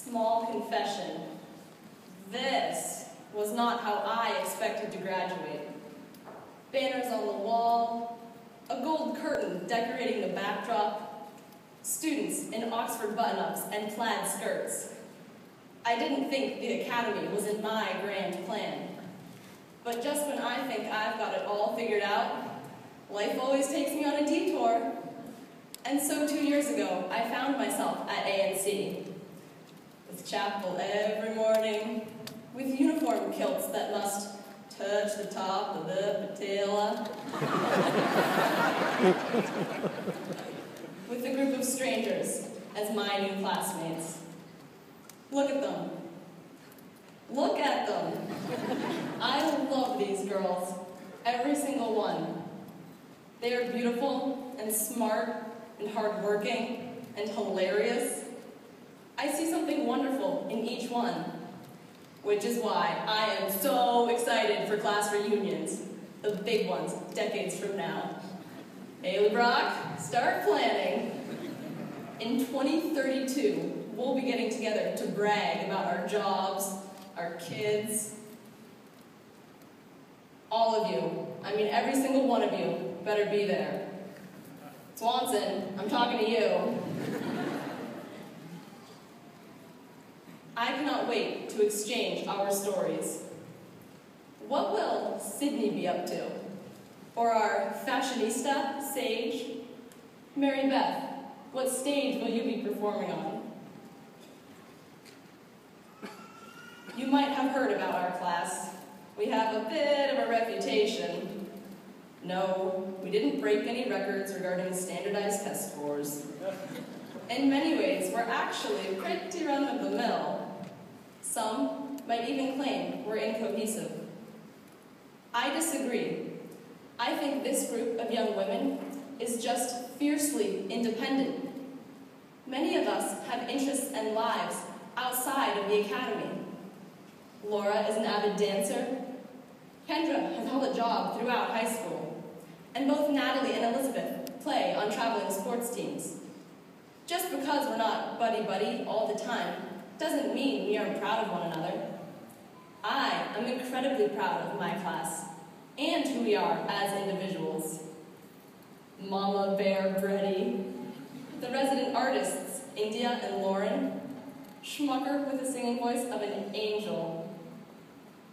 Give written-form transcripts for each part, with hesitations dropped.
Small confession. This was not how I expected to graduate. Banners on the wall, a gold curtain decorating the backdrop, students in Oxford button-ups and plaid skirts. I didn't think the academy was in my grand plan. But just when I think I've got it all figured out, life always takes me on a detour. And so 2 years ago, I found myself at ANC, with chapel every morning, with uniform kilts that must touch the top of the patella, with a group of strangers as my new classmates. Look at them. Look at them. I love these girls, every single one. They are beautiful and smart and hardworking and hilarious. I see something wonderful in each one, which is why I am so excited for class reunions, the big ones, decades from now. Haley Brock, start planning. In 2032, we'll be getting together to brag about our jobs, our kids. All of you, I mean every single one of you, better be there. Swanson, I'm talking to you. I cannot wait to exchange our stories. What will Sydney be up to? Or our fashionista, Sage? Mary Beth, what stage will you be performing on? You might have heard about our class. We have a bit of a reputation. No, we didn't break any records regarding standardized test scores. In many ways, we're actually pretty run-of-the-mill. Some might even claim we're incohesive. I disagree. I think this group of young women is just fiercely independent. Many of us have interests and lives outside of the academy. Laura is an avid dancer. Kendra has held a job throughout high school. And both Natalie and Elizabeth play on traveling sports teams. Just because we're not buddy-buddy all the time doesn't mean we aren't proud of one another. I am incredibly proud of my class and who we are as individuals. Mama Bear Brady, the resident artists, India and Lauren, Schmucker with the singing voice of an angel,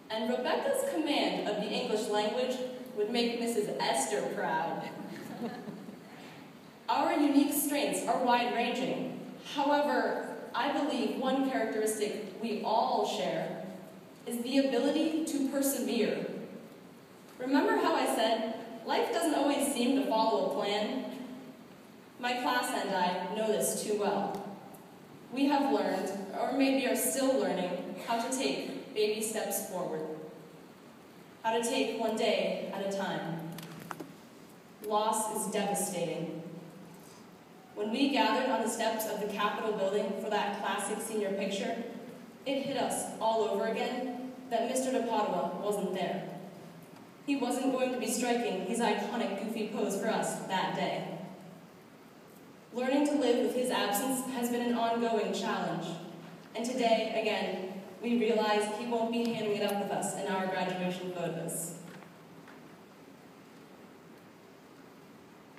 and Rebecca's command of the English language would make Mrs. Esther proud. Our unique strengths are wide-ranging. However, I believe one characteristic we all share is the ability to persevere. Remember how I said, life doesn't always seem to follow a plan? My class and I know this too well. We have learned, or maybe are still learning, how to take baby steps forward. How to take one day at a time. Loss is devastating. When we gathered on the steps of the Capitol building for that classic senior picture, it hit us all over again that Mr. de Padua wasn't there. He wasn't going to be striking his iconic goofy pose for us that day. Learning to live with his absence has been an ongoing challenge, and today, again, we realize he won't be handing it up with us in our graduation photos.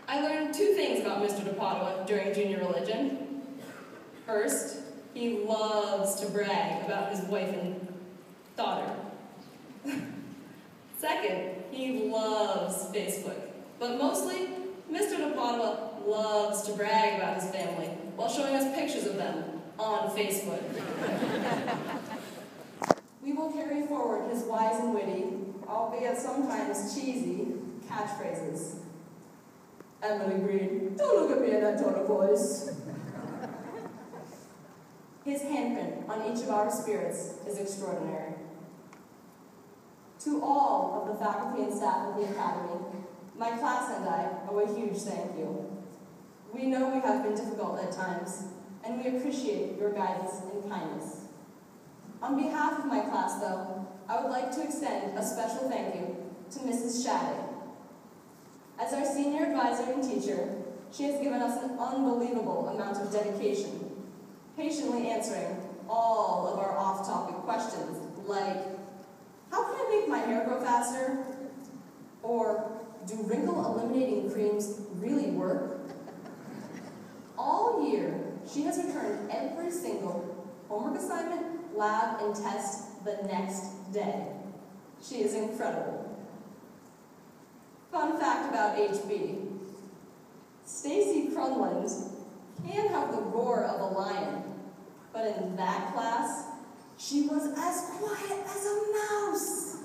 I learned two things about Mr. de Padua during junior religion. First, he loves to brag about his wife and daughter. Second, he loves Facebook. But mostly, Mr. de Padua loves to brag about his family while showing us pictures of them on Facebook. We will carry forward his wise and witty, albeit sometimes cheesy, catchphrases. Emily Green, don't look at me in that tone of voice. His handprint on each of our spirits is extraordinary. To all of the faculty and staff of the Academy, my class and I owe a huge thank you. We know we have been difficult at times, and we appreciate your guidance and kindness. On behalf of my class, though, I would like to extend a special thank you to Mrs. Shadday. As our senior advisor and teacher, she has given us an unbelievable amount of dedication, patiently answering all of our off-topic questions, like, how can I make my hair grow faster? Or, do wrinkle-eliminating creams really work? All year, she has returned every single homework assignment, lab, and test the next day. She is incredible. Fun fact about HB. Stacy Crunland can have the roar of a lion, but in that class, she was as quiet as a mouse.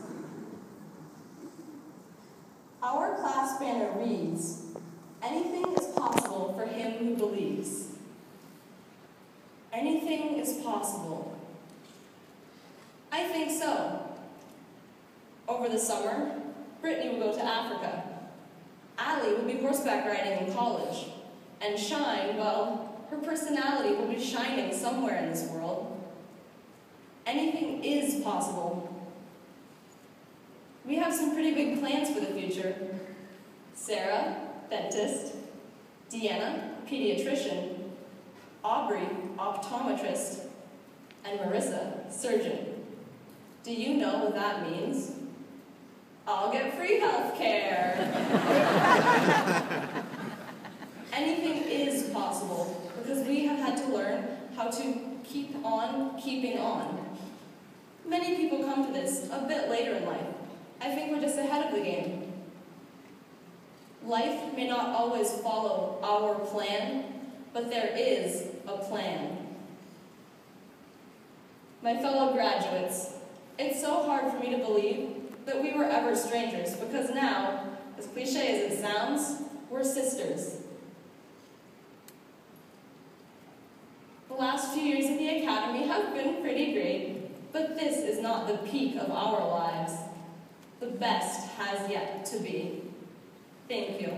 Our class banner reads, "Anything is possible for him who believes." Anything is possible. I think so. Over the summer, Brittany would go to Africa. Allie would be horseback riding in college. And Shine, well, her personality will be shining somewhere in this world. Anything is possible. We have some pretty big plans for the future. Sarah, dentist. Deanna, pediatrician. Aubrey, optometrist. And Marissa, surgeon. Do you know what that means? I'll get free health care. Anything is possible because we have had to learn how to keep on keeping on. Many people come to this a bit later in life. I think we're just ahead of the game. Life may not always follow our plan, but there is a plan. My fellow graduates, it's so hard for me to believe that we were ever strangers, because now, as cliche as it sounds, we're sisters. The last few years at the Academy have been pretty great, but this is not the peak of our lives. The best has yet to be. Thank you.